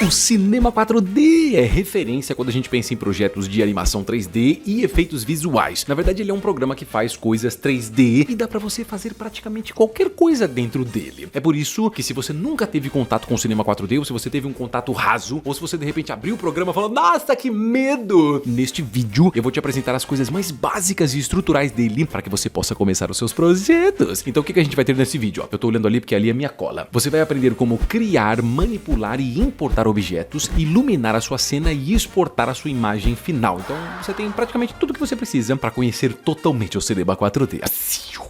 O cinema 4D é referência quando a gente pensa em projetos de animação 3D e efeitos visuais. Na verdade, ele é um programa que faz coisas 3D e dá pra você fazer praticamente qualquer coisa dentro dele. É por isso que se você nunca teve contato com o cinema 4D, ou se você teve um contato raso, ou se você de repente abriu o programa falando, nossa, que medo! Neste vídeo, eu vou te apresentar as coisas mais básicas e estruturais dele para que você possa começar os seus projetos. Então o que a gente vai ter nesse vídeo? Eu tô olhando ali porque ali é minha cola. Você vai aprender como criar, manipular e importar objetos, iluminar a sua cena e exportar a sua imagem final. Então você tem praticamente tudo que você precisa para conhecer totalmente o cinema 4D.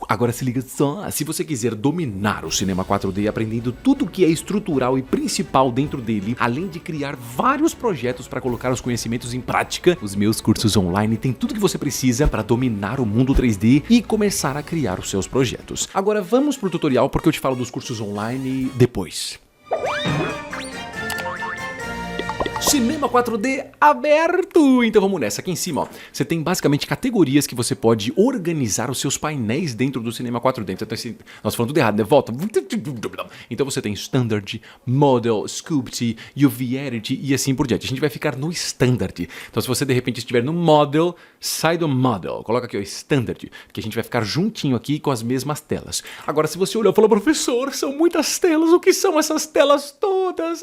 Agora se liga só, se você quiser dominar o cinema 4D aprendendo tudo que é estrutural e principal dentro dele, além de criar vários projetos para colocar os conhecimentos em prática, os meus cursos online têm tudo que você precisa para dominar o mundo 3D e começar a criar os seus projetos. Agora vamos pro tutorial porque eu te falo dos cursos online depois. Cinema 4D aberto! Então vamos nessa, aqui em cima ó, você tem basicamente categorias que você pode organizar os seus painéis dentro do Cinema 4D. Então, nós falando tudo errado, né? Volta. Então você tem Standard, Model, Sculpt, UV Edit e assim por diante. A gente vai ficar no Standard. Então se você de repente estiver no Model, sai do Model. Coloca aqui o Standard, que a gente vai ficar juntinho aqui com as mesmas telas. Agora se você olhar e falar, professor, são muitas telas, o que são essas telas todas?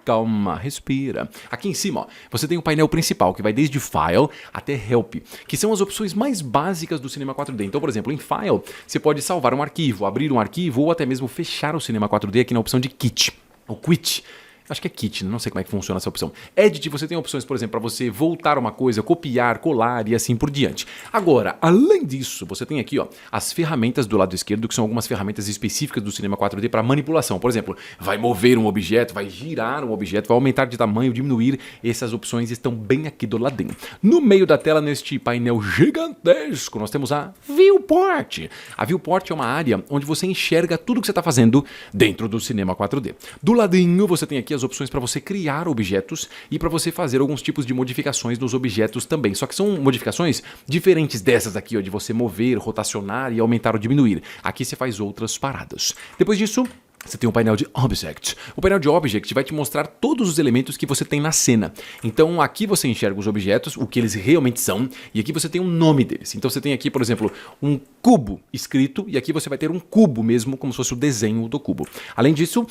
Calma, respira. Aqui em cima, ó, você tem o painel principal, que vai desde File até Help, que são as opções mais básicas do Cinema 4D. Então, por exemplo, em File, você pode salvar um arquivo, abrir um arquivo ou até mesmo fechar o Cinema 4D aqui na opção de Quit, ou Quit. Acho que é Kit, não sei como é que funciona essa opção. Edit, você tem opções, por exemplo, para você voltar uma coisa, copiar, colar e assim por diante. Agora, além disso, você tem aqui ó, as ferramentas do lado esquerdo, que são algumas ferramentas específicas do Cinema 4D para manipulação. Por exemplo, vai mover um objeto, vai girar um objeto, vai aumentar de tamanho, diminuir. Essas opções estão bem aqui do ladinho. No meio da tela, neste painel gigantesco, nós temos a Viewport. A Viewport é uma área onde você enxerga tudo que você está fazendo dentro do Cinema 4D. Do ladinho, você tem aqui as opções para você criar objetos e para você fazer alguns tipos de modificações nos objetos também. Só que são modificações diferentes dessas aqui, ó, de você mover, rotacionar e aumentar ou diminuir. Aqui você faz outras paradas. Depois disso, você tem o painel de Object. O painel de Object vai te mostrar todos os elementos que você tem na cena. Então aqui você enxerga os objetos, o que eles realmente são, e aqui você tem um nome deles. Então você tem aqui, por exemplo, um cubo escrito, e aqui você vai ter um cubo mesmo, como se fosse o desenho do cubo. Além disso,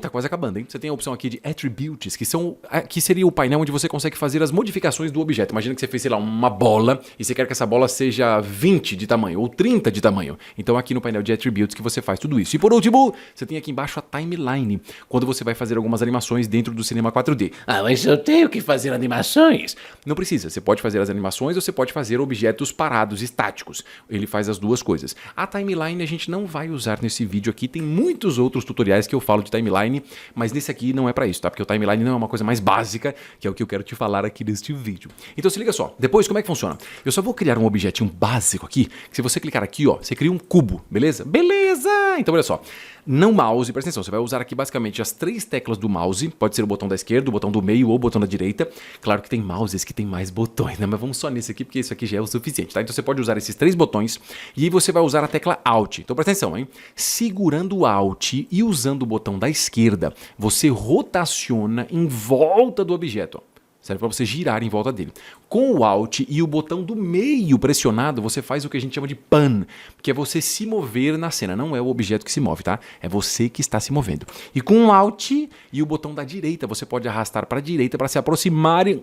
tá quase acabando, hein? Você tem a opção aqui de Attributes, que seria o painel onde você consegue fazer as modificações do objeto. Imagina que você fez, sei lá, uma bola e você quer que essa bola seja 20 de tamanho ou 30 de tamanho. Então aqui no painel de Attributes que você faz tudo isso. E por último, você tem aqui embaixo a Timeline, quando você vai fazer algumas animações dentro do Cinema 4D. Ah, mas eu tenho que fazer animações? Não precisa, você pode fazer as animações ou você pode fazer objetos parados, estáticos. Ele faz as duas coisas. A Timeline a gente não vai usar nesse vídeo aqui, tem muitos outros tutoriais que eu falo de timeline, mas nesse aqui não é pra isso, tá? Porque o timeline não é uma coisa mais básica, que é o que eu quero te falar aqui neste vídeo. Então se liga só, depois como é que funciona? Eu só vou criar um objetinho básico aqui, que se você clicar aqui, ó, você cria um cubo, beleza? Beleza! Então olha só, não mouse, presta atenção, você vai usar aqui basicamente as 3 teclas do mouse, pode ser o botão da esquerda, o botão do meio ou o botão da direita. Claro que tem mouses que tem mais botões, né? Mas vamos só nesse aqui, porque isso aqui já é o suficiente, tá? Então você pode usar esses 3 botões e aí você vai usar a tecla Alt. Então presta atenção, hein? Segurando o Alt e usando o botão da esquerda, você rotaciona em volta do objeto, ó. Serve para você girar em volta dele. Com o Alt e o botão do meio pressionado, você faz o que a gente chama de Pan, que é você se mover na cena. Não é o objeto que se move, tá? É você que está se movendo. E com o Alt e o botão da direita, você pode arrastar para a direita para se aproximar e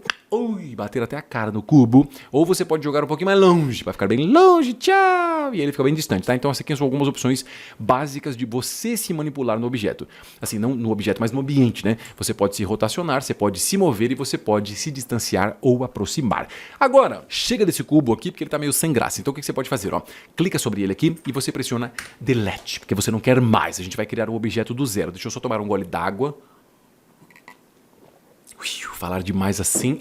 bater até a cara no cubo. Ou você pode jogar um pouquinho mais longe, para ficar bem longe, tchau! E ele fica bem distante, tá? Então essas aqui são algumas opções básicas de você se manipular no objeto. Assim, não no objeto, mas no ambiente, né? Você pode se rotacionar, você pode se mover e você pode se distanciar ou aproximar. Agora, chega desse cubo aqui porque ele tá meio sem graça. Então o que você pode fazer? Ó, clica sobre ele aqui e você pressiona Delete, porque você não quer mais. A gente vai criar um objeto do zero. Deixa eu só tomar um gole d'água. Falar demais assim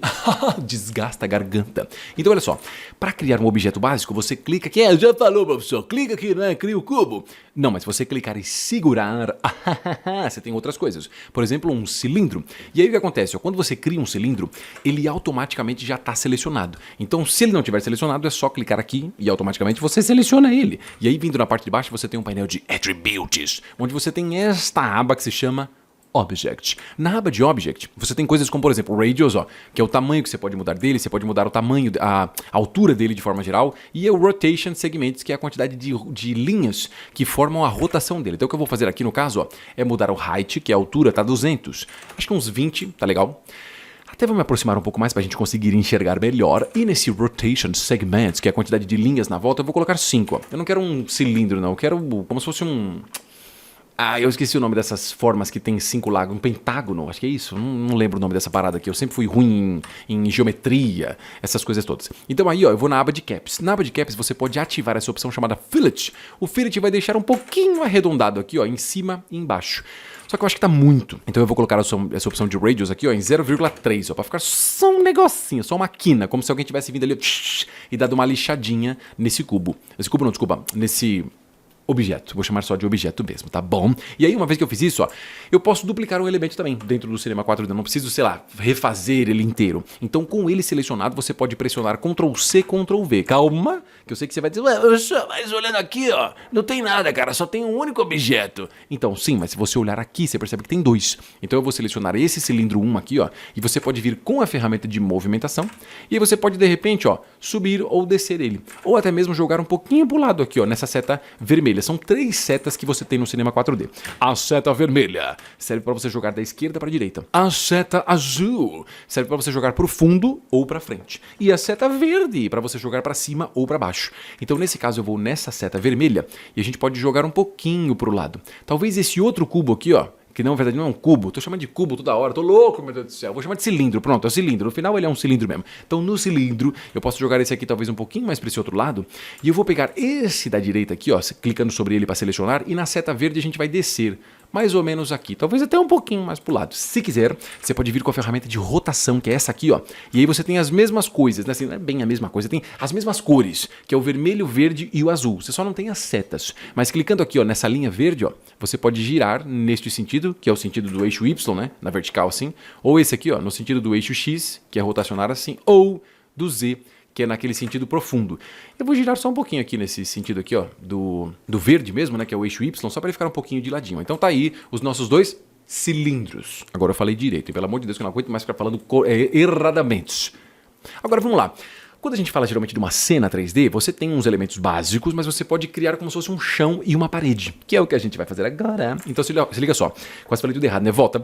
desgasta a garganta. Então olha só, para criar um objeto básico, você clica aqui, já falou, professor, clica aqui, né, cria o cubo. Não, mas se você clicar e segurar, você tem outras coisas. Por exemplo, um cilindro. E aí o que acontece? Quando você cria um cilindro, ele automaticamente já está selecionado. Então se ele não estiver selecionado, é só clicar aqui e automaticamente você seleciona ele. E aí vindo na parte de baixo, você tem um painel de Attributes, onde você tem esta aba que se chama Object. Na aba de Object, você tem coisas como, por exemplo, Radius, ó, que é o tamanho que você pode mudar dele, você pode mudar o tamanho, a altura dele de forma geral, e o Rotation Segments, que é a quantidade de linhas que formam a rotação dele. Então o que eu vou fazer aqui no caso, ó, é mudar o Height, que é a altura, tá 200. Acho que uns 20, tá legal? Até vou me aproximar um pouco mais para a gente conseguir enxergar melhor. E nesse Rotation Segments, que é a quantidade de linhas na volta, eu vou colocar 5. Ó. Eu não quero um cilindro, não. Eu quero como se fosse um... eu esqueci o nome dessas formas que tem 5 lados. Um pentágono, acho que é isso. Não lembro o nome dessa parada aqui. Eu sempre fui ruim em geometria, essas coisas todas. Então aí, ó, eu vou na aba de Caps. Na aba de Caps você pode ativar essa opção chamada Fillet. O Fillet vai deixar um pouquinho arredondado aqui, ó, em cima e embaixo. Só que eu acho que tá muito. Então eu vou colocar essa opção de Radius aqui, ó, em 0,3, ó, pra ficar só um negocinho, só uma quina, como se alguém tivesse vindo ali, ó, e dado uma lixadinha nesse cubo. Esse cubo não, desculpa, nesse objeto. Vou chamar só de objeto mesmo, tá bom? E aí, uma vez que eu fiz isso, ó, eu posso duplicar o elemento também dentro do Cinema 4D. Não preciso, sei lá, refazer ele inteiro. Então, com ele selecionado, você pode pressionar Ctrl+C, Ctrl+V. Calma, que eu sei que você vai dizer, ué, mas olhando aqui, ó, não tem nada, cara, só tem um único objeto. Então, sim, mas se você olhar aqui, você percebe que tem 2. Então, eu vou selecionar esse cilindro 1 aqui, ó, e você pode vir com a ferramenta de movimentação, e aí você pode, de repente, ó, subir ou descer ele. Ou até mesmo jogar um pouquinho pro lado aqui, ó, nessa seta vermelha. São 3 setas que você tem no Cinema 4D. A seta vermelha serve para você jogar da esquerda para a direita. A seta azul serve para você jogar para o fundo ou para frente. E a seta verde para você jogar para cima ou para baixo. Então, nesse caso, eu vou nessa seta vermelha e a gente pode jogar um pouquinho para o lado. Talvez esse outro cubo aqui, ó, que na verdade não é um cubo, tô chamando de cubo toda hora, tô louco, meu Deus do céu, vou chamar de cilindro, pronto, é o cilindro, no final ele é um cilindro mesmo. Então no cilindro, eu posso jogar esse aqui talvez um pouquinho mais para esse outro lado, e eu vou pegar esse da direita aqui, ó, clicando sobre ele para selecionar, e na seta verde a gente vai descer, mais ou menos aqui, talvez até um pouquinho mais pro lado. Se quiser, você pode vir com a ferramenta de rotação, que é essa aqui, ó, e aí você tem as mesmas coisas, né, assim, não é bem a mesma coisa, tem as mesmas cores, que é o vermelho, o verde e o azul, você só não tem as setas, mas clicando aqui, ó, nessa linha verde, ó, você pode girar neste sentido, que é o sentido do eixo Y, né, na vertical assim, ou esse aqui, ó, no sentido do eixo X, que é rotacionar assim, ou do Z, que é naquele sentido profundo. Eu vou girar só um pouquinho aqui nesse sentido aqui, ó, do verde mesmo, né, que é o eixo Y, só para ele ficar um pouquinho de ladinho. Então tá aí os nossos 2 cilindros. Agora eu falei direito, e pelo amor de Deus que eu não aguento mais ficar falando erradamente. Agora vamos lá. Quando a gente fala geralmente de uma cena 3D, você tem uns elementos básicos, mas você pode criar como se fosse um chão e uma parede, que é o que a gente vai fazer agora. Então se liga só, quase falei tudo errado, né? Volta.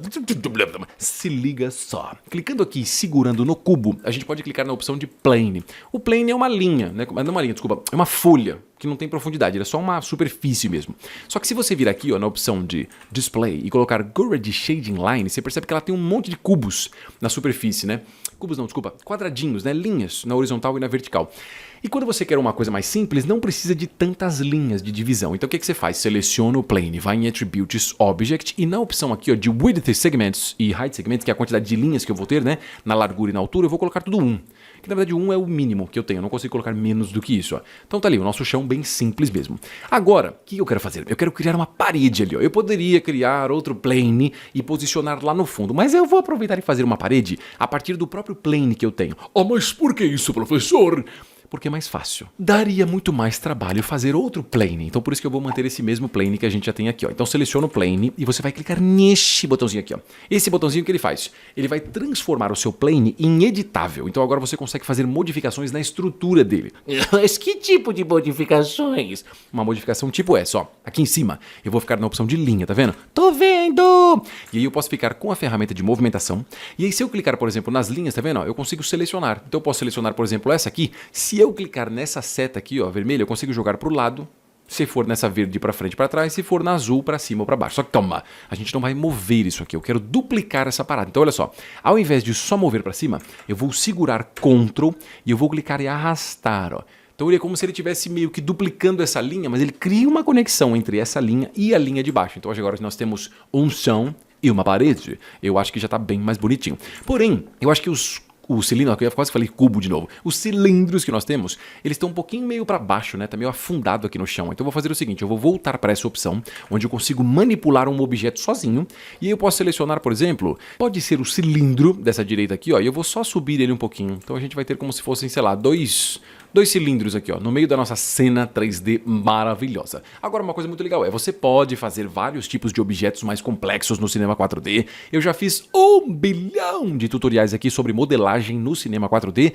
Se liga só. Clicando aqui, segurando no cubo, a gente pode clicar na opção de Plane. O Plane é uma linha, né? Não é uma linha, desculpa, é uma folha que não tem profundidade, ele é só uma superfície mesmo. Só que se você vir aqui, ó, na opção de Display e colocar Grid Shading Line, você percebe que ela tem um monte de cubos na superfície, né? Cubos não, desculpa, quadradinhos, né? Linhas na horizontal e na vertical. E quando você quer uma coisa mais simples, não precisa de tantas linhas de divisão. Então o que você faz? Seleciona o Plane, vai em Attributes, Object, e na opção aqui, ó, de Width Segments e Height Segments, que é a quantidade de linhas que eu vou ter, né? Na largura e na altura, eu vou colocar tudo 1. Que na verdade 1 é o mínimo que eu tenho, eu não consigo colocar menos do que isso, ó. Então tá ali, o nosso chão bem simples mesmo. Agora, o que eu quero fazer? Eu quero criar uma parede ali, ó. Eu poderia criar outro Plane e posicionar lá no fundo, mas eu vou aproveitar e fazer uma parede a partir do próprio Plane que eu tenho. Oh, mas por que isso, professor? Porque é mais fácil. Daria muito mais trabalho fazer outro plane, então por isso que eu vou manter esse mesmo plane que a gente já tem aqui, ó. Então seleciona o plane e você vai clicar neste botãozinho aqui, ó. Esse botãozinho que ele faz? Ele vai transformar o seu plane em editável, então agora você consegue fazer modificações na estrutura dele. Mas que tipo de modificações? Uma modificação tipo essa, ó. Aqui em cima, eu vou ficar na opção de linha, tá vendo? Tô vendo! E aí eu posso ficar com a ferramenta de movimentação, e aí se eu clicar, por exemplo, nas linhas, tá vendo? Ó, eu consigo selecionar. Então eu posso selecionar, por exemplo, essa aqui. Se eu clicar nessa seta aqui, ó, vermelha, eu consigo jogar pro lado. Se for nessa verde para frente e para trás, se for na azul para cima ou para baixo. Só que calma, a gente não vai mover isso aqui, eu quero duplicar essa parada. Então olha só, ao invés de só mover para cima, eu vou segurar Ctrl e eu vou clicar e arrastar, ó. Então ele é como se ele estivesse meio que duplicando essa linha, mas ele cria uma conexão entre essa linha e a linha de baixo. Então agora nós temos um chão e uma parede. Eu acho que já está bem mais bonitinho. Porém, eu acho que o cilindro, eu quase falei cubo de novo. Os cilindros que nós temos, eles estão um pouquinho meio para baixo, né? Tá meio afundado aqui no chão. Então eu vou fazer o seguinte, eu vou voltar para essa opção, onde eu consigo manipular um objeto sozinho, e aí eu posso selecionar, por exemplo, pode ser o cilindro dessa direita aqui, ó, e eu vou só subir ele um pouquinho. Então a gente vai ter como se fossem, sei lá, dois dois cilindros aqui, ó, no meio da nossa cena 3D maravilhosa. Agora, uma coisa muito legal você pode fazer vários tipos de objetos mais complexos no cinema 4D. Eu já fiz 1 bilhão de tutoriais aqui sobre modelagem no cinema 4D.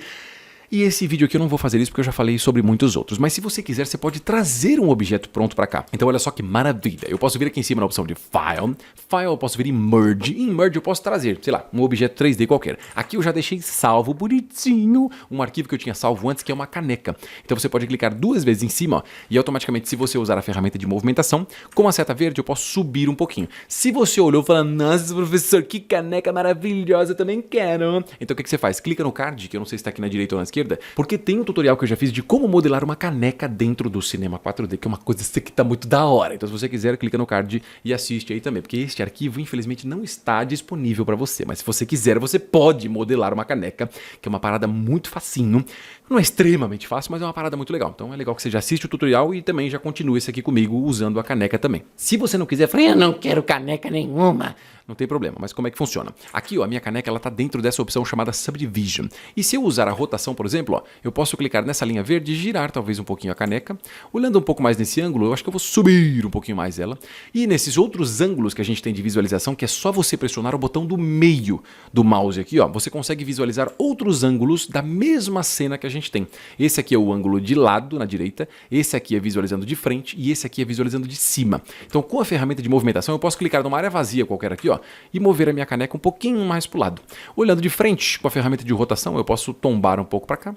E esse vídeo aqui eu não vou fazer isso porque eu já falei sobre muitos outros, mas se você quiser, você pode trazer um objeto pronto para cá. Então olha só que maravilha, eu posso vir aqui em cima na opção de File, eu posso vir em Merge, e em Merge eu posso trazer, sei lá, um objeto 3D qualquer. Aqui eu já deixei salvo bonitinho um arquivo que eu tinha salvo antes, que é uma caneca. Então você pode clicar 2 vezes em cima, ó, e automaticamente, se você usar a ferramenta de movimentação, com a seta verde eu posso subir um pouquinho. Se você olhou falando, nossa professor, que caneca maravilhosa, eu também quero. Então o que você faz? Clica no card, que eu não sei se está aqui na direita ou na esquerda, porque tem um tutorial que eu já fiz de como modelar uma caneca dentro do cinema 4D, que é uma coisa que tá muito da hora. Então se você quiser, clica no card e assiste aí também, porque este arquivo infelizmente não está disponível para você, mas se você quiser, você pode modelar uma caneca, que é uma parada muito facinho. Não é extremamente fácil, mas é uma parada muito legal. Então é legal que você já assiste o tutorial e também já continue esse aqui comigo usando a caneca também. Se você não quiser, eu não quero caneca nenhuma. Não tem problema, mas como é que funciona? Aqui, ó, a minha caneca ela tá dentro dessa opção chamada Subdivision. E se eu usar a rotação, por exemplo, ó, eu posso clicar nessa linha verde e girar talvez um pouquinho a caneca. Olhando um pouco mais nesse ângulo, eu acho que eu vou subir um pouquinho mais ela. E nesses outros ângulos que a gente tem de visualização, que é só você pressionar o botão do meio do mouse aqui, ó, você consegue visualizar outros ângulos da mesma cena que a gente tem. Esse aqui é o ângulo de lado, na direita, esse aqui é visualizando de frente e esse aqui é visualizando de cima. Então, com a ferramenta de movimentação, eu posso clicar numa área vazia qualquer aqui, ó, e mover a minha caneca um pouquinho mais para o lado. Olhando de frente, com a ferramenta de rotação, eu posso tombar um pouco para cá.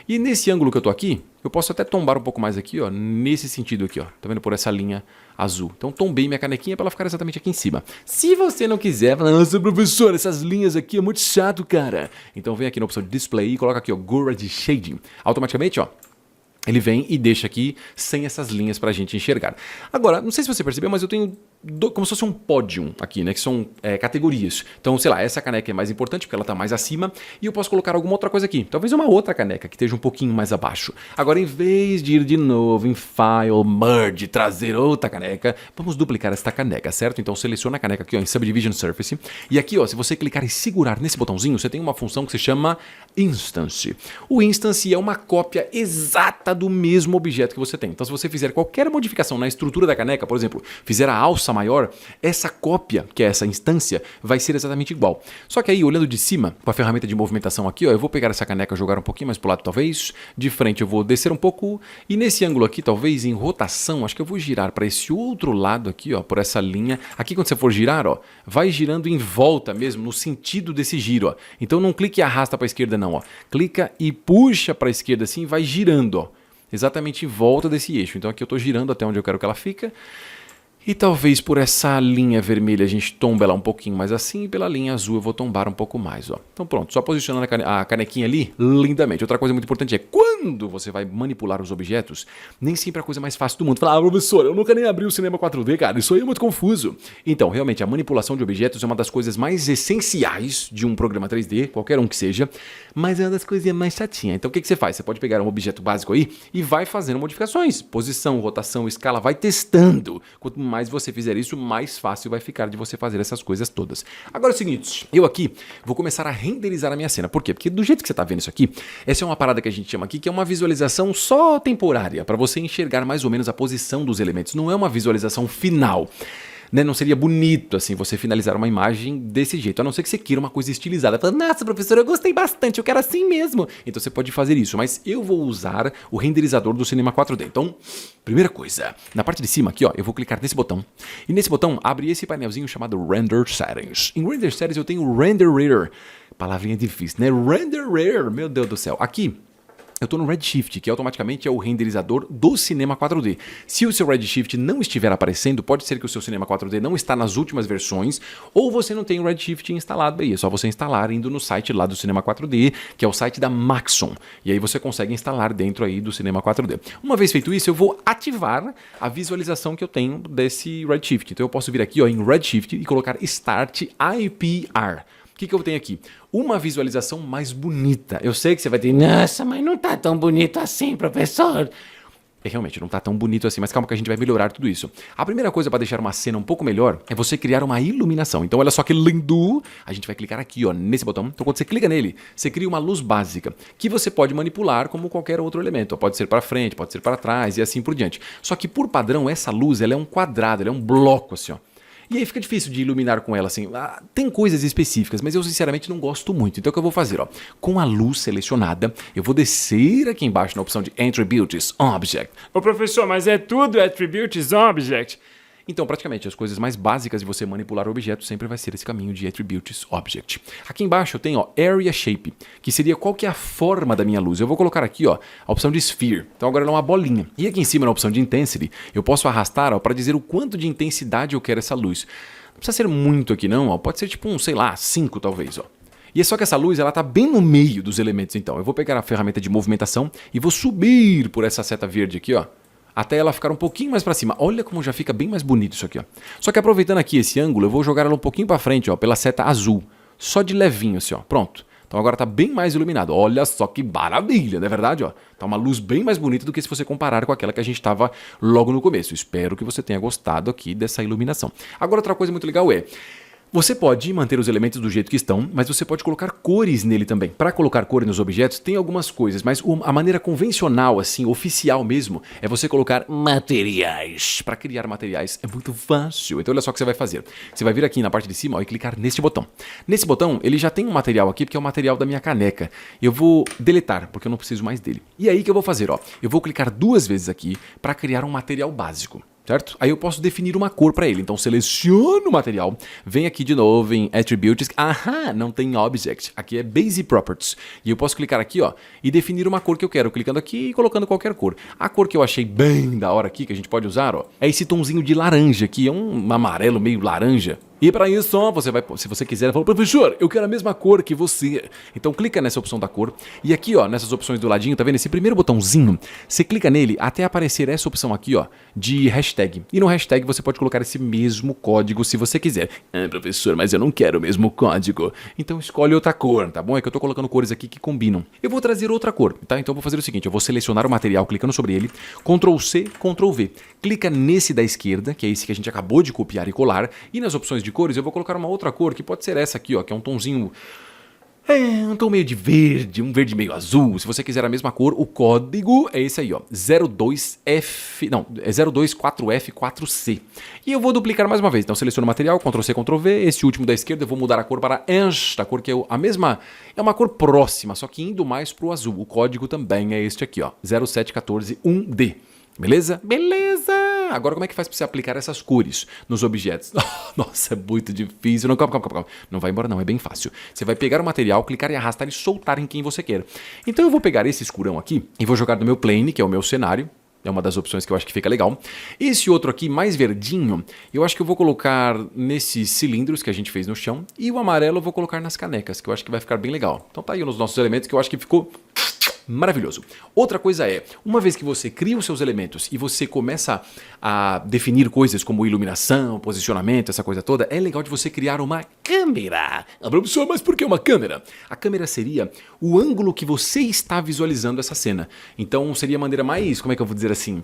E nesse ângulo que eu tô aqui, eu posso até tombar um pouco mais aqui, ó, nesse sentido aqui, ó. Tá vendo por essa linha azul? Então tombei minha canequinha para ela ficar exatamente aqui em cima. Se você não quiser, fala, nossa professor, essas linhas aqui é muito chato, cara. Então vem aqui na opção de Display e coloca aqui, ó, Gradient Shading. Automaticamente, ó, ele vem e deixa aqui sem essas linhas pra gente enxergar. Agora, não sei se você percebeu, mas eu tenho como se fosse um pódio aqui, né? Que são categorias. Então, sei lá, essa caneca é mais importante porque ela tá mais acima e eu posso colocar alguma outra coisa aqui. Talvez uma outra caneca que esteja um pouquinho mais abaixo. Agora, em vez de ir de novo em File, Merge, trazer outra caneca, vamos duplicar esta caneca, certo? Então, seleciona a caneca aqui, ó, em Subdivision Surface. E aqui, ó, se você clicar e segurar nesse botãozinho, você tem uma função que se chama Instance. O Instance é uma cópia exata do mesmo objeto que você tem. Então, se você fizer qualquer modificação na estrutura da caneca, por exemplo, fizer a alça maior, essa cópia, que é essa instância, vai ser exatamente igual. Só que aí, olhando de cima, com a ferramenta de movimentação aqui, ó, eu vou pegar essa caneca, jogar um pouquinho mais pro lado, talvez. De frente eu vou descer um pouco. E nesse ângulo aqui, talvez em rotação, acho que eu vou girar para esse outro lado aqui, ó, por essa linha. Aqui, quando você for girar, ó, vai girando em volta mesmo, no sentido desse giro, ó. Então não clique e arrasta para a esquerda não, ó. Clica e puxa para a esquerda assim e vai girando, ó. Exatamente em volta desse eixo. Então aqui eu estou girando até onde eu quero que ela fique. E talvez por essa linha vermelha a gente tombe ela um pouquinho mais assim, e pela linha azul eu vou tombar um pouco mais, ó. Então pronto, só posicionando a canequinha ali lindamente. Outra coisa muito importante é quando você vai manipular os objetos, nem sempre é a coisa mais fácil do mundo. Falar, professor, eu nunca nem abri o cinema 4D, cara, isso aí é muito confuso. Então, realmente, a manipulação de objetos é uma das coisas mais essenciais de um programa 3D, qualquer um que seja, mas é uma das coisinhas mais chatinhas. Então o que você faz? Você pode pegar um objeto básico aí e vai fazendo modificações. Posição, rotação, escala, vai testando. Quanto mais você fizer isso, mais fácil vai ficar de você fazer essas coisas todas. Agora é o seguinte, eu aqui vou começar a renderizar a minha cena. Por quê? Porque do jeito que você está vendo isso aqui, essa é uma parada que a gente chama aqui, que é uma visualização só temporária, para você enxergar mais ou menos a posição dos elementos. Não é uma visualização final. Né? Não seria bonito assim você finalizar uma imagem desse jeito, a não ser que você queira uma coisa estilizada. Fala, nossa, professor, eu gostei bastante, eu quero assim mesmo. Então você pode fazer isso, mas eu vou usar o renderizador do Cinema 4D. Então, primeira coisa, na parte de cima aqui, ó, eu vou clicar nesse botão. E nesse botão abre esse painelzinho chamado Render Settings. Em Render Settings eu tenho o Render Rater. Palavrinha difícil, né? Render Rater, meu Deus do céu. Aqui eu estou no Redshift, que automaticamente é o renderizador do Cinema 4D. Se o seu Redshift não estiver aparecendo, pode ser que o seu Cinema 4D não está nas últimas versões, ou você não tem o Redshift instalado aí. É só você instalar indo no site lá do Cinema 4D, que é o site da Maxon. E aí você consegue instalar dentro aí do Cinema 4D. Uma vez feito isso, eu vou ativar a visualização que eu tenho desse Redshift. Então eu posso vir aqui, ó, em Redshift e colocar Start IPR. O que eu tenho aqui? Uma visualização mais bonita. Eu sei que você vai ter, nossa, mas não tá tão bonito assim, professor. realmente não tá tão bonito assim, mas calma que a gente vai melhorar tudo isso. A primeira coisa para deixar uma cena um pouco melhor é você criar uma iluminação. Então olha só que lindo, a gente vai clicar aqui ó, nesse botão. Então quando você clica nele, você cria uma luz básica, que você pode manipular como qualquer outro elemento. Pode ser para frente, pode ser para trás e assim por diante. Só que por padrão, essa luz ela é um quadrado, ela é um bloco assim ó. E aí fica difícil de iluminar com ela assim. Tem coisas específicas, mas eu sinceramente não gosto muito. Então o que eu vou fazer? Ó, com a luz selecionada, eu vou descer aqui embaixo na opção de Attributes Object. Ô professor, mas é tudo Attributes Object? Então, praticamente, as coisas mais básicas de você manipular o objeto sempre vai ser esse caminho de Attributes Object. Aqui embaixo eu tenho ó, Area Shape, que seria qual que é a forma da minha luz. Eu vou colocar aqui ó, a opção de Sphere. Então agora ela é uma bolinha. E aqui em cima na opção de Intensity, eu posso arrastar para dizer o quanto de intensidade eu quero essa luz. Não precisa ser muito aqui não, ó. Pode ser tipo um, sei lá, 5 talvez. Ó. E é só que essa luz ela está bem no meio dos elementos. Então eu vou pegar a ferramenta de movimentação e vou subir por essa seta verde aqui, ó, até ela ficar um pouquinho mais para cima. Olha como já fica bem mais bonito isso aqui, ó. Só que aproveitando aqui esse ângulo, eu vou jogar ela um pouquinho para frente, ó, pela seta azul. Só de levinho assim, ó. Pronto. Então agora tá bem mais iluminado. Olha só que maravilha, não é verdade, ó? Tá uma luz bem mais bonita do que se você comparar com aquela que a gente tava logo no começo. Espero que você tenha gostado aqui dessa iluminação. Agora outra coisa muito legal é... Você pode manter os elementos do jeito que estão, mas você pode colocar cores nele também. Para colocar cores nos objetos tem algumas coisas, mas a maneira convencional, assim, oficial mesmo, é você colocar materiais. Para criar materiais é muito fácil. Então olha só o que você vai fazer. Você vai vir aqui na parte de cima ó, e clicar neste botão. Nesse botão ele já tem um material aqui, porque é o material da minha caneca. Eu vou deletar, porque eu não preciso mais dele. E aí que eu vou fazer? Ó, eu vou clicar 2 vezes aqui para criar um material básico. Certo? Aí eu posso definir uma cor para ele. Então seleciono o material, vem aqui de novo em Attributes. Aham, não tem Object. Aqui é Basic Properties. E eu posso clicar aqui ó, e definir uma cor que eu quero. Clicando aqui e colocando qualquer cor. A cor que eu achei bem da hora aqui, que a gente pode usar, ó, é esse tomzinho de laranja aqui. É um amarelo meio laranja. E para isso, ó, você vai, se você quiser, fala, professor, eu quero a mesma cor que você. Então clica nessa opção da cor. E aqui, ó, nessas opções do ladinho, tá vendo? Esse primeiro botãozinho, você clica nele até aparecer essa opção aqui, ó, de hashtag. E no hashtag você pode colocar esse mesmo código se você quiser. Ah, professor, mas eu não quero o mesmo código. Então escolhe outra cor, tá bom? É que eu tô colocando cores aqui que combinam. Eu vou trazer outra cor, tá? Então eu vou fazer o seguinte, eu vou selecionar o material clicando sobre ele, Ctrl C, Ctrl V. Clica nesse da esquerda, que é esse que a gente acabou de copiar e colar, e nas opções de cores eu vou colocar uma outra cor, que pode ser essa aqui, ó, que é um tomzinho... um tom meio de verde, um verde meio azul. Se você quiser a mesma cor, o código é esse aí, ó, 02F, não, é 024F4C. E eu vou duplicar mais uma vez. Então seleciono o material, Ctrl C, Ctrl V. Esse último da esquerda eu vou mudar a cor para esta cor, que é a mesma, é uma cor próxima, só que indo mais pro azul. O código também é este aqui, ó, 07141D. Beleza? Beleza! Agora como é que faz para você aplicar essas cores nos objetos? Nossa, é muito difícil. Não, calma. Não vai embora não, é bem fácil. Você vai pegar o material, clicar e arrastar e soltar em quem você quer. Então eu vou pegar esse escurão aqui e vou jogar no meu plane, que é o meu cenário. É uma das opções que eu acho que fica legal. Esse outro aqui, mais verdinho, eu acho que eu vou colocar nesses cilindros que a gente fez no chão. E o amarelo eu vou colocar nas canecas, que eu acho que vai ficar bem legal. Então tá aí nos nossos elementos que eu acho que ficou... maravilhoso. Outra coisa é, uma vez que você cria os seus elementos e você começa a definir coisas como iluminação, posicionamento, essa coisa toda, é legal de você criar uma câmera. Ah, professor, mas por que uma câmera? A câmera seria o ângulo que você está visualizando essa cena. Então seria a maneira mais, como é que eu vou dizer assim...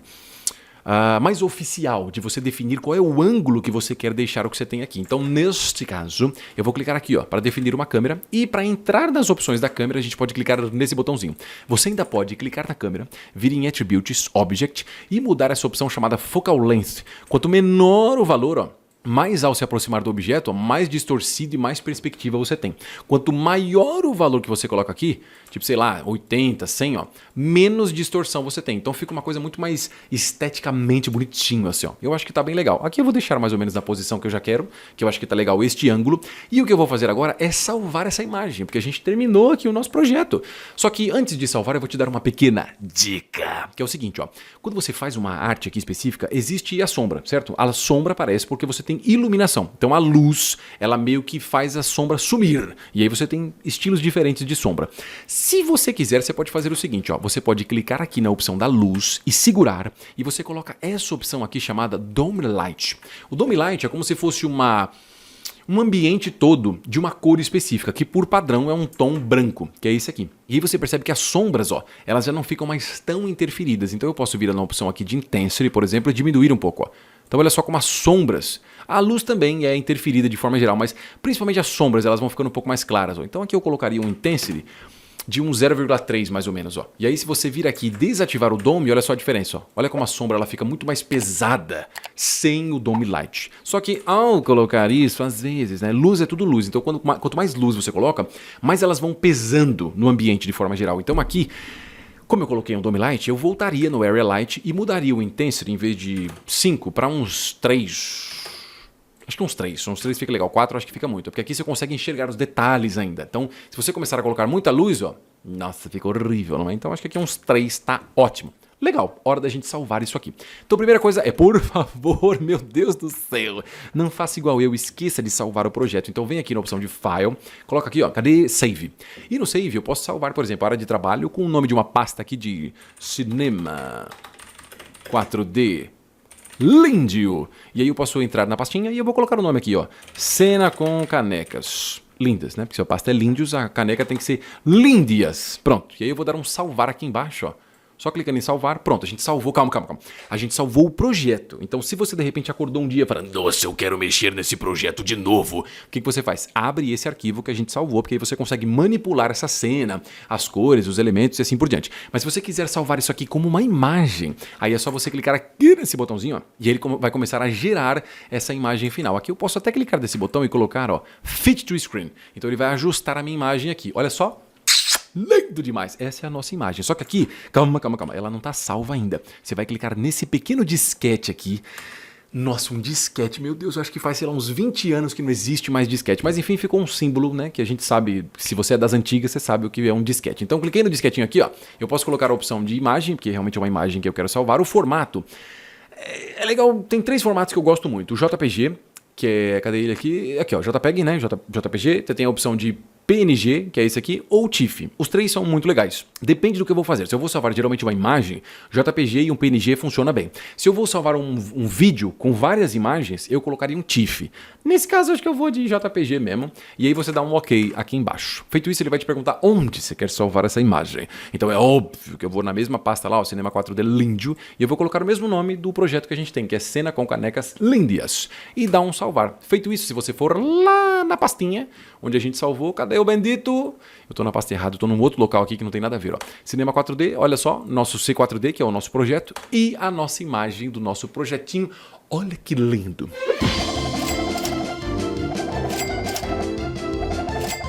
mais oficial de você definir qual é o ângulo que você quer deixar o que você tem aqui. Então, neste caso, eu vou clicar aqui ó, para definir uma câmera e para entrar nas opções da câmera, a gente pode clicar nesse botãozinho. Você ainda pode clicar na câmera, vir em Attributes, Object e mudar essa opção chamada Focal Length. Quanto menor o valor, ó, mais ao se aproximar do objeto, mais distorcido e mais perspectiva você tem. Quanto maior o valor que você coloca aqui, tipo, sei lá, 80, 100, ó, menos distorção você tem. Então fica uma coisa muito mais esteticamente bonitinho, assim, ó. Eu acho que tá bem legal. Aqui eu vou deixar mais ou menos na posição que eu já quero, que eu acho que tá legal este ângulo. E o que eu vou fazer agora é salvar essa imagem, porque a gente terminou aqui o nosso projeto. Só que antes de salvar, eu vou te dar uma pequena dica, que é o seguinte, ó. Quando você faz uma arte aqui específica, existe a sombra, certo? A sombra aparece porque você tem iluminação. Então a luz, ela meio que faz a sombra sumir. E aí você tem estilos diferentes de sombra. Se você quiser, você pode fazer o seguinte, ó. Você pode clicar aqui na opção da luz e segurar. E você coloca essa opção aqui chamada Dome Light. O Dome Light é como se fosse um ambiente todo de uma cor específica, que por padrão é um tom branco, que é esse aqui. E aí você percebe que as sombras, ó, elas já não ficam mais tão interferidas. Então eu posso vir na opção aqui de Intensity, por exemplo, e diminuir um pouco, ó. Então olha só como as sombras, a luz também é interferida de forma geral, mas principalmente as sombras, elas vão ficando um pouco mais claras, ó. Então aqui eu colocaria um Intensity de um 0,3 mais ou menos, ó. E aí se você vir aqui e desativar o Dome, olha só a diferença, ó. Olha como a sombra ela fica muito mais pesada sem o Dome Light. Só que ao colocar isso, às vezes, né, luz é tudo luz. Então quanto mais luz você coloca, mais elas vão pesando no ambiente de forma geral. Então aqui, como eu coloquei um Dome Light, eu voltaria no Area Light e mudaria o Intensity em vez de 5 para uns 3. Acho que uns 3 fica legal, 4 acho que fica muito, porque aqui você consegue enxergar os detalhes ainda. Então, se você começar a colocar muita luz, ó, nossa, fica horrível, não é? Então, acho que aqui uns 3 tá ótimo. Legal, hora da gente salvar isso aqui. Então, a primeira coisa é, por favor, meu Deus do céu, não faça igual eu, esqueça de salvar o projeto. Então, vem aqui na opção de File, coloca aqui, ó, cadê Save? E no Save eu posso salvar, por exemplo, a área de trabalho com o nome de uma pasta aqui de Cinema 4D. Lindio. E aí eu posso entrar na pastinha e eu vou colocar o nome aqui, ó. Cena com canecas. Lindas, né? Porque se a pasta é Lindios, a caneca tem que ser Líndias. Pronto. E aí eu vou dar um salvar aqui embaixo, ó. Só clicando em salvar, pronto, a gente salvou, calma. A gente salvou o projeto. Então se você de repente acordou um dia falando, nossa, eu quero mexer nesse projeto de novo, o que você faz? Abre esse arquivo que a gente salvou, porque aí você consegue manipular essa cena, as cores, os elementos e assim por diante. Mas se você quiser salvar isso aqui como uma imagem, aí é só você clicar aqui nesse botãozinho, ó, e ele vai começar a gerar essa imagem final. Aqui eu posso até clicar nesse botão e colocar, ó, Fit to Screen. Então ele vai ajustar a minha imagem aqui. Olha só. Lindo demais, essa é a nossa imagem. Só que aqui, calma, ela não tá salva ainda. Você vai clicar nesse pequeno disquete aqui. Nossa, um disquete, meu Deus, eu acho que faz, sei lá, uns 20 anos que não existe mais disquete. Mas enfim, ficou um símbolo, né, que a gente sabe, se você é das antigas, você sabe o que é um disquete. Então cliquei no disquetinho aqui, ó. Eu posso colocar a opção de imagem, porque realmente é uma imagem que eu quero salvar. O formato é legal, tem 3 formatos que eu gosto muito. O JPG, que é, cadê ele aqui? Aqui, ó, JPEG, né, JPG. Você tem a opção de PNG, que é esse aqui, ou TIFF. Os 3 são muito legais. Depende do que eu vou fazer. Se eu vou salvar geralmente uma imagem, JPG e um PNG funciona bem. Se eu vou salvar um vídeo com várias imagens, eu colocaria um TIFF. Nesse caso, acho que eu vou de JPG mesmo. E aí você dá um OK aqui embaixo. Feito isso, ele vai te perguntar onde você quer salvar essa imagem. Então é óbvio que eu vou na mesma pasta lá, o Cinema 4D Lindio, e eu vou colocar o mesmo nome do projeto que a gente tem, que é Cena com Canecas Líndias. E dá um salvar. Feito isso, se você for lá na pastinha, onde a gente salvou, cadê o bendito? Eu tô na pasta errada, eu tô num outro local aqui que não tem nada a ver, ó. Cinema 4D, olha só, nosso C4D, que é o nosso projeto, e a nossa imagem do nosso projetinho. Olha que lindo!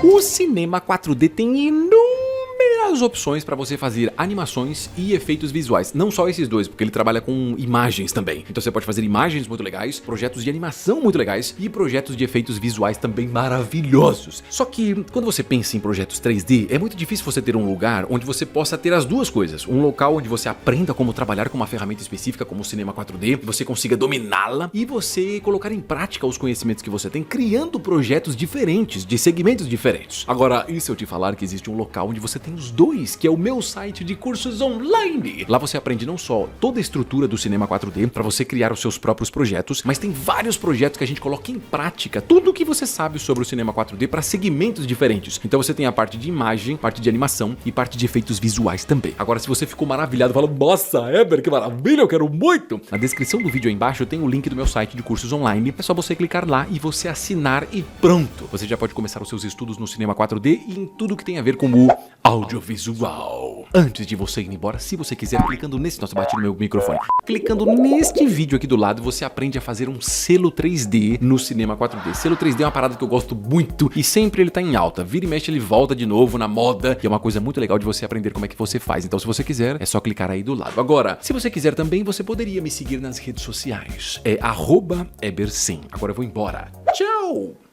O Cinema 4D tem inúmeras opções para você fazer animações e efeitos visuais. Não só esses dois, porque ele trabalha com imagens também. Então você pode fazer imagens muito legais, projetos de animação muito legais e projetos de efeitos visuais também maravilhosos. Só que quando você pensa em projetos 3D, é muito difícil você ter um lugar onde você possa ter as duas coisas. Um local onde você aprenda como trabalhar com uma ferramenta específica como o Cinema 4D, você consiga dominá-la e você colocar em prática os conhecimentos que você tem, criando projetos diferentes, de segmentos diferentes. Agora, e se eu te falar que existe um local onde você tem os dois, que é o meu site de cursos online. Lá você aprende não só toda a estrutura do Cinema 4D para você criar os seus próprios projetos, mas tem vários projetos que a gente coloca em prática, tudo o que você sabe sobre o Cinema 4D para segmentos diferentes. Então você tem a parte de imagem, parte de animação e parte de efeitos visuais também. Agora, se você ficou maravilhado, fala, nossa, Eber, que maravilha, eu quero muito! Na descrição do vídeo aí embaixo tem o link do meu site de cursos online. É só você clicar lá e você assinar e pronto! Você já pode começar os seus estudos no Cinema 4D e em tudo que tem a ver com o audiovisual. Antes de você ir embora, se você quiser, clicando nesse... Nossa, bati no meu microfone. Clicando neste vídeo aqui do lado, você aprende a fazer um selo 3D no Cinema 4D. Selo 3D é uma parada que eu gosto muito e sempre ele tá em alta. Vira e mexe, ele volta de novo na moda. E é uma coisa muito legal de você aprender como é que você faz. Então, se você quiser, é só clicar aí do lado. Agora, se você quiser também, você poderia me seguir nas redes sociais. É @ebersim. Agora eu vou embora. Tchau!